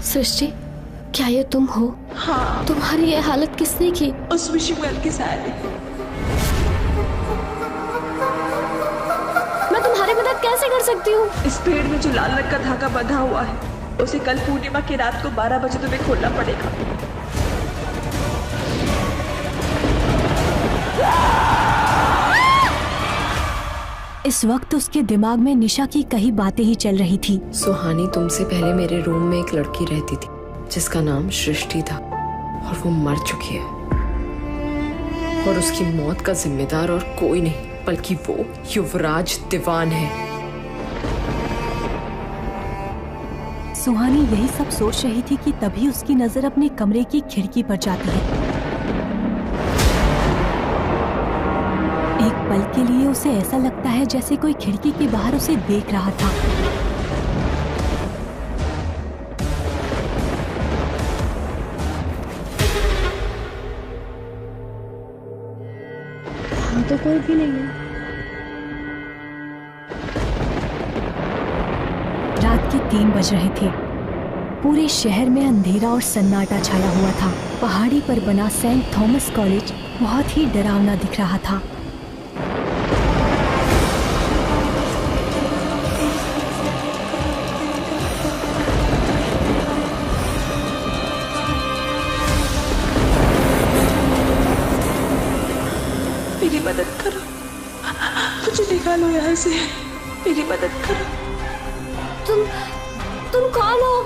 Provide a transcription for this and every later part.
सृष्टि, क्या ये तुम हो? हाँ। तुम्हारी ये हालत किसने की? उस विशिंग वेल की सायरी। मैं तुम्हारी मदद कैसे कर सकती हूँ? इस पेड़ में जो लाल रंग का धागा बंधा हुआ है, उसे कल पूर्णिमा की रात को 12 बजे तुम्हें खोलना पड़ेगा। इस वक्त उसके दिमाग में निशा की कई बातें ही चल रही थी। सुहानी, तुमसे पहले मेरे रूम में एक लड़की रहती थी जिसका नाम सृष्टि था और वो मर चुकी है। और उसकी मौत का जिम्मेदार और कोई नहीं बल्कि वो युवराज दीवान है। सुहानी यही सब सोच रही थी कि तभी उसकी नजर अपने कमरे की खिड़की पर जाती है। एक पल के लिए उसे ऐसा लगता है जैसे कोई खिड़की के बाहर उसे देख रहा था। यहाँ तो कोई भी नहीं है। रात के 3 बज रहे थे। पूरे शहर में अंधेरा और सन्नाटा छाया हुआ था। पहाड़ी पर बना सेंट थॉमस कॉलेज बहुत ही डरावना दिख रहा था। मेरी मदद करो, मुझे निकालो यहाँ से। मेरी मदद करो। तुम कौन हो?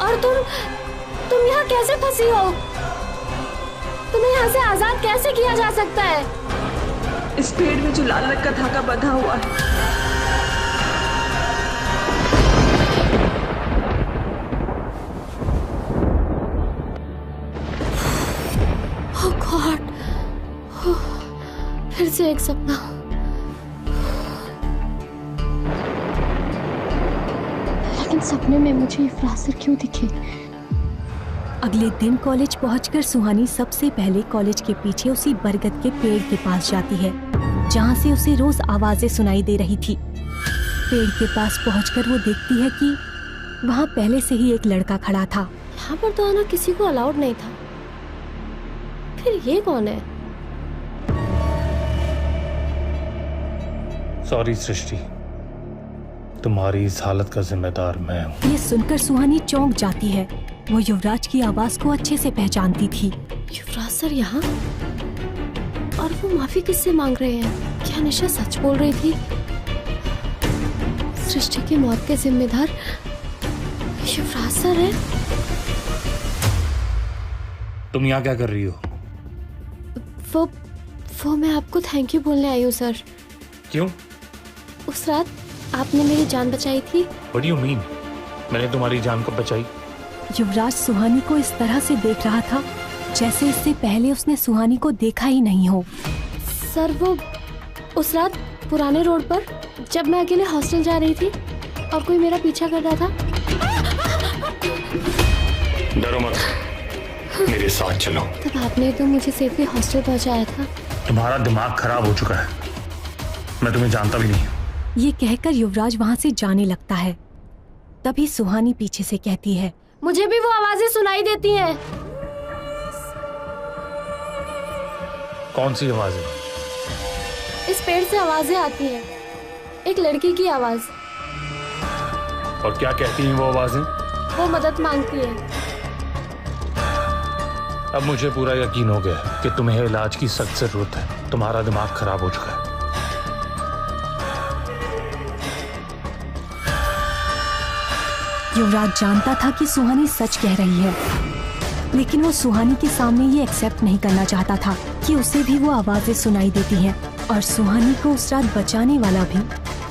और तुम यहाँ कैसे फंसी हो? तुम्हें यहाँ से आजाद कैसे किया जा सकता है? इस पेड़ में जो लाल रंग का धागा बंधा हुआ है। Oh God! फिर से एक सपना। लेकिन सपने में मुझे इफ्रासर क्यों दिखे? अगले दिन कॉलेज पहुंचकर सुहानी सबसे पहले कॉलेज के पीछे उसी बरगद के पेड़ के पास जाती है जहां से उसे रोज आवाजें सुनाई दे रही थी। पेड़ के पास पहुंचकर वो देखती है कि वहां पहले से ही एक लड़का खड़ा था। यहाँ पर तो आना किसी को अलाउड नहीं था। फिर ये कौन है? सॉरी सृष्टि, तुम्हारी इस हालत का जिम्मेदार मैं हूँ। ये सुनकर सुहानी चौंक जाती है। वो युवराज की आवाज को अच्छे से पहचानती थी। युवराज सर यहाँ? और वो माफी किससे मांग रहे हैं? क्या निशा सच बोल रही थी? सृष्टि की मौत के जिम्मेदार युवराज सर है? तुम यहाँ क्या कर रही हो? वो मैं आपको थैंक यू बोलने आई हूँ सर। क्यों? उस रात आपने मेरी जान बचाई थी। What do you mean? मैंने तुम्हारी जान कब बचाई? युवराज सुहानी को इस तरह से देख रहा था जैसे इससे पहले उसने सुहानी को देखा ही नहीं हो। सर वो उस रात पुराने रोड पर जब मैं अकेले हॉस्टल जा रही थी और कोई मेरा पीछा कर रहा था। डरो मत, मेरे साथ चलो। तब आपने तो मुझे सेफली हॉस्टल पहुंचाया था। तुम्हारा दिमाग खराब हो चुका है, मैं तुम्हें जानता भी नहीं। ये कहकर युवराज वहाँ से जाने लगता है। तभी सुहानी पीछे से कहती है, मुझे भी वो आवाजें सुनाई देती हैं। कौन सी आवाजें? इस पेड़ से आवाजें आती हैं, एक लड़की की आवाज। और क्या कहती हैं वो आवाजें? वो मदद मांगती है। अब मुझे पूरा यकीन हो गया कि तुम्हें इलाज की सख्त जरूरत है। तुम्हारा दिमाग खराब हो चुका है। युवराज जानता था कि सुहानी सच कह रही है, लेकिन वो सुहानी के सामने ये एक्सेप्ट नहीं करना चाहता था कि उसे भी वो आवाजें सुनाई देती हैं। और सुहानी को उस रात बचाने वाला भी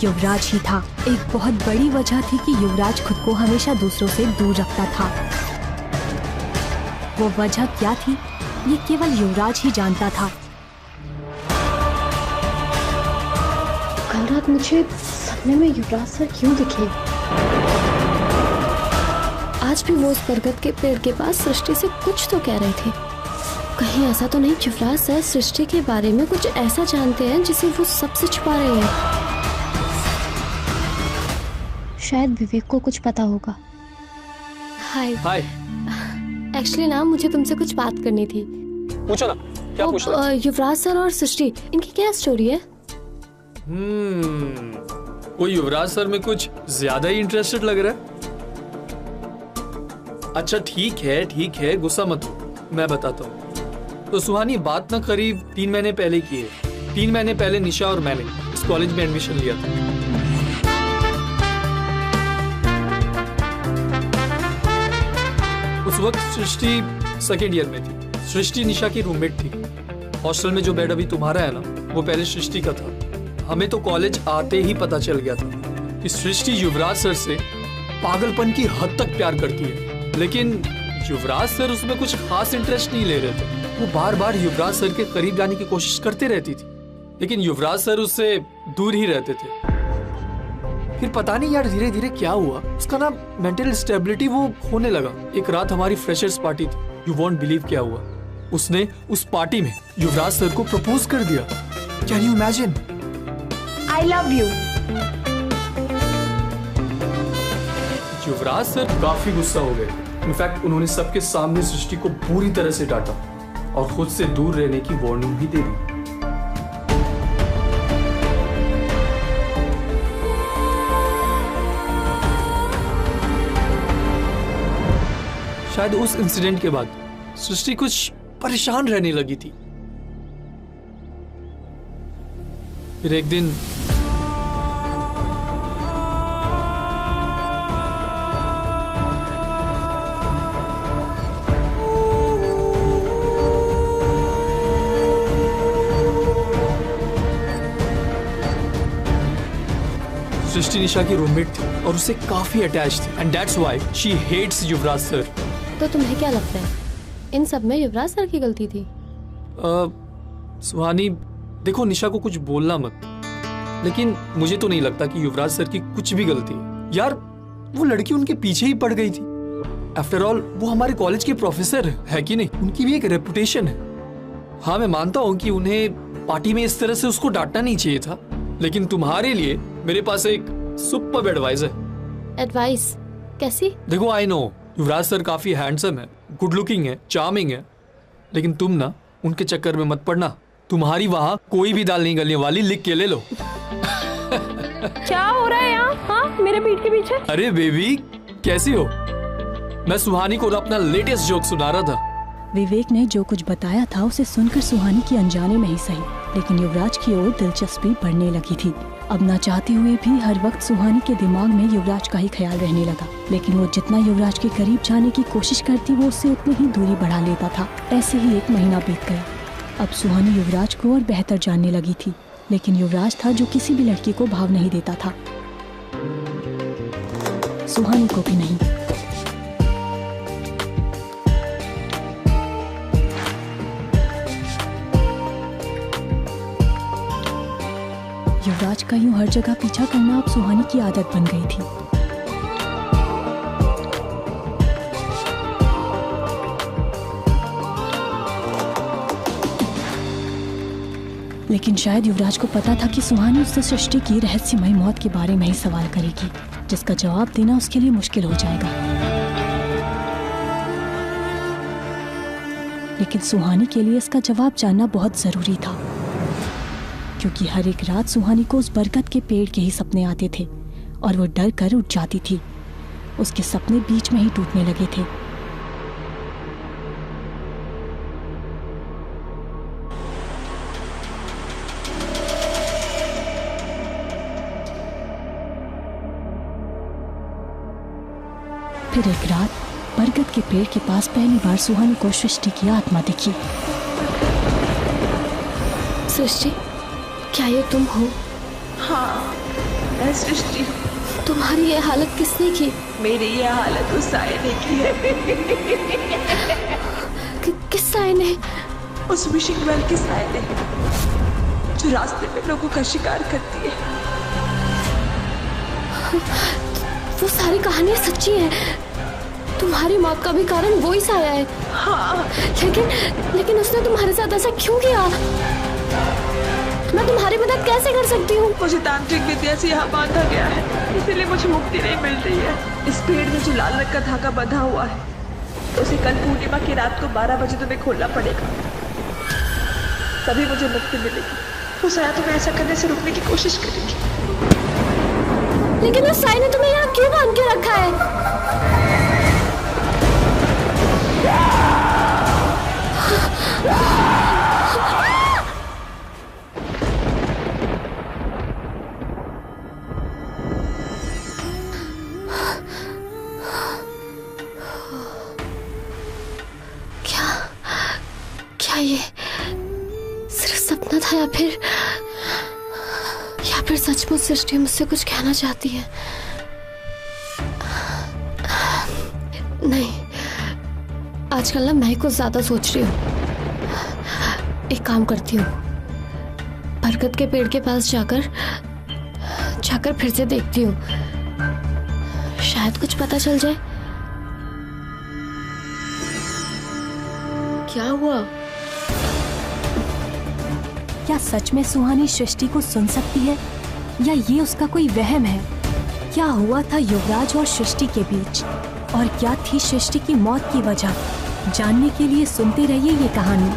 युवराज ही था। एक बहुत बड़ी वजह थी कि युवराज खुद को हमेशा दूसरों से दूर रखता था। वो वजह क्या थी, ये केवल युवराज ही जानता था। कल रात मुझे सपने में युवराज सर क्यों दिखे? आज भी वो उस बरगद के पेड़ के पास सृष्टि से कुछ तो कह रहे थे। कहीं ऐसा तो नहीं युवराज सर सृष्टि के बारे में कुछ ऐसा जानते हैं जिसे वो सबसे छुपा रहे हैं? शायद विवेक को कुछ पता होगा। हाय। हाय। एक्चुअली ना मुझे तुमसे कुछ बात करनी थी। पूछो ना, क्या पूछना है? युवराज सर और सृष्टि, इनकी क्या स्टोरी है? कोई युवराज सर में कुछ ज्यादा ही इंटरेस्टेड लग रहा है। अच्छा ठीक है, गुस्सा मत हो, मैं बताता हूँ। तो सुहानी, बात ना करीब 3 महीने पहले की है। 3 महीने पहले निशा और मैंने इस कॉलेज में एडमिशन लिया था। उस वक्त सृष्टि सेकेंड ईयर में थी। सृष्टि निशा की रूममेट थी। हॉस्टल में जो बेड अभी तुम्हारा है ना, वो पहले सृष्टि का था। हमें तो कॉलेज आते ही पता चल गया था कि सृष्टि युवराज सर से पागलपन की हद तक प्यार करती है, लेकिन युवराज सर उसमें कुछ खास इंटरेस्ट नहीं ले रहे थे। वो बार बार युवराज सर के करीब जाने की कोशिश करते रहती थी, लेकिन युवराज सर उससे दूर ही रहते थे। फिर पता नहीं यार, धीरे धीरे क्या हुआ, उसका ना मेंटल स्टेबिलिटी वो खोने लगा। एक रात हमारी फ्रेशर्स पार्टी थी। यू वॉन्ट बिलीव क्या हुआ, उसने उस पार्टी में युवराज सर को प्रपोज कर दिया। Can you imagine? I love you. Yuvraj sir काफी गुस्सा हो गए। इनफैक्ट उन्होंने सबके सामने सृष्टि को पूरी तरह से डांटा और खुद से दूर रहने की वार्निंग भी दे दी। शायद उस इंसिडेंट के बाद सृष्टि कुछ परेशान रहने लगी थी। फिर एक दिन सृष्टि निशा की रूममेट थी और उससे काफी अटैच थी, and that's why she hates Yuvraj sir. तो तुम्हें क्या लगता है इन सब में युवराज सर की गलती थी? सुहानी देखो, निशा को कुछ बोलना मत, लेकिन मुझे तो नहीं लगता कि युवराज सर की कुछ भी गलती है। यार वो लड़की उनके पीछे ही पड़ गई थी। आफ्टर ऑल वो हमारे कॉलेज के प्रोफेसर है कि नहीं, उनकी भी एक रेपुटेशन है। हाँ मैं मानता हूँ कि उन्हें पार्टी में इस तरह से उसको डांटना नहीं चाहिए था, लेकिन तुम्हारे लिए मेरे पास एक सुपर्ब एडवाइस है। एडवाइस कैसी? देखो आई नो युवराज सर काफी हैंडसम है, गुड लुकिंग है, चार्मिंग है, लेकिन तुम ना उनके चक्कर में मत पड़ना। तुम्हारी वहाँ कोई भी दाल नहीं गलने वाली, लिख के ले लो। क्या हो रहा है यहाँ? हाँ, मेरे पीठ के पीछे। अरे बेबी कैसी हो? मैं सुहानी को अपना लेटेस्ट जोक सुना रहा था। विवेक ने जो कुछ बताया था उसे सुनकर सुहानी की अनजाने में ही सही, लेकिन युवराज की ओर दिलचस्पी बढ़ने लगी थी। अब ना चाहते हुए भी हर वक्त सुहानी के दिमाग में युवराज का ही ख्याल रहने लगा, लेकिन वो जितना युवराज के करीब जाने की कोशिश करती वो उससे उतनी ही दूरी बढ़ा लेता था। ऐसे ही 1 महीना बीत गया। अब सुहानी युवराज को और बेहतर जानने लगी थी, लेकिन युवराज था जो किसी भी लड़की को भाव नहीं देता था, सुहानी को भी नहीं। युवराज का यूं हर जगह पीछा करना अब सुहानी की आदत बन गई थी। लेकिन शायद युवराज को पता था कि सुहानी उससे सृष्टि की रहस्यमय मौत के बारे में ही सवाल करेगी, जिसका जवाब देना उसके लिए मुश्किल हो जाएगा। लेकिन सुहानी के लिए इसका जवाब जानना बहुत जरूरी था, क्योंकि हर एक रात सुहानी को उस बरगद के पेड़ के ही सपने आते थे और वो डर कर उठ जाती थी। उसके सपने बीच में ही टूटने लगे थे। फिर एक रात बरगद के पेड़ के पास पहली बार सुहानी को सृष्टि की आत्मा दिखी। सृष्टि, क्या ये तुम हो? हाँ मैं सृष्टि। तुम्हारी ये हालत किसने की? मेरी ये हालत उस साये ने की है। किस साये ने? उस विशिंग वेल की साये ने, जो रास्ते में लोगों का शिकार करती है। वो सारी कहानियां सच्ची हैं। तुम्हारी मौत का भी कारण वो ही साया है। हाँ लेकिन उसने तुम्हारे साथ ऐसा क्यों किया? मैं तुम्हारी मदद कैसे कर सकती हूँ? मुझे तांत्रिक विद्या से यहाँ बांधा गया है, इसीलिए मुझे मुक्ति नहीं मिल रही है। इस पेड़ में जो लाल रंग का धागा बंधा हुआ है, उसे कल पूर्णिमा की रात को 12 बजे तुम्हें खोलना पड़ेगा, तभी मुझे मुक्ति मिलेगी। तो साया तुम्हें ऐसा करने से रोकने की कोशिश करेगी। लेकिन उस साई ने तुम्हें यहाँ क्यों बांध के रखा है? क्या ये सिर्फ सपना था या फिर सचमुच सृष्टि मुझसे कुछ कहना चाहती है? नहीं, आजकल ना मैं कुछ ज्यादा सोच रही हूँ। एक काम करती हूँ, बरगद के पेड़ के पास जाकर फिर से देखती हूँ, शायद कुछ पता चल जाए। क्या हुआ? क्या सच में सुहानी सृष्टि को सुन सकती है या ये उसका कोई वहम है? क्या हुआ था युवराज और सृष्टि के बीच और क्या थी सृष्टि की मौत की वजह? जानने के लिए सुनते रहिए ये कहानी।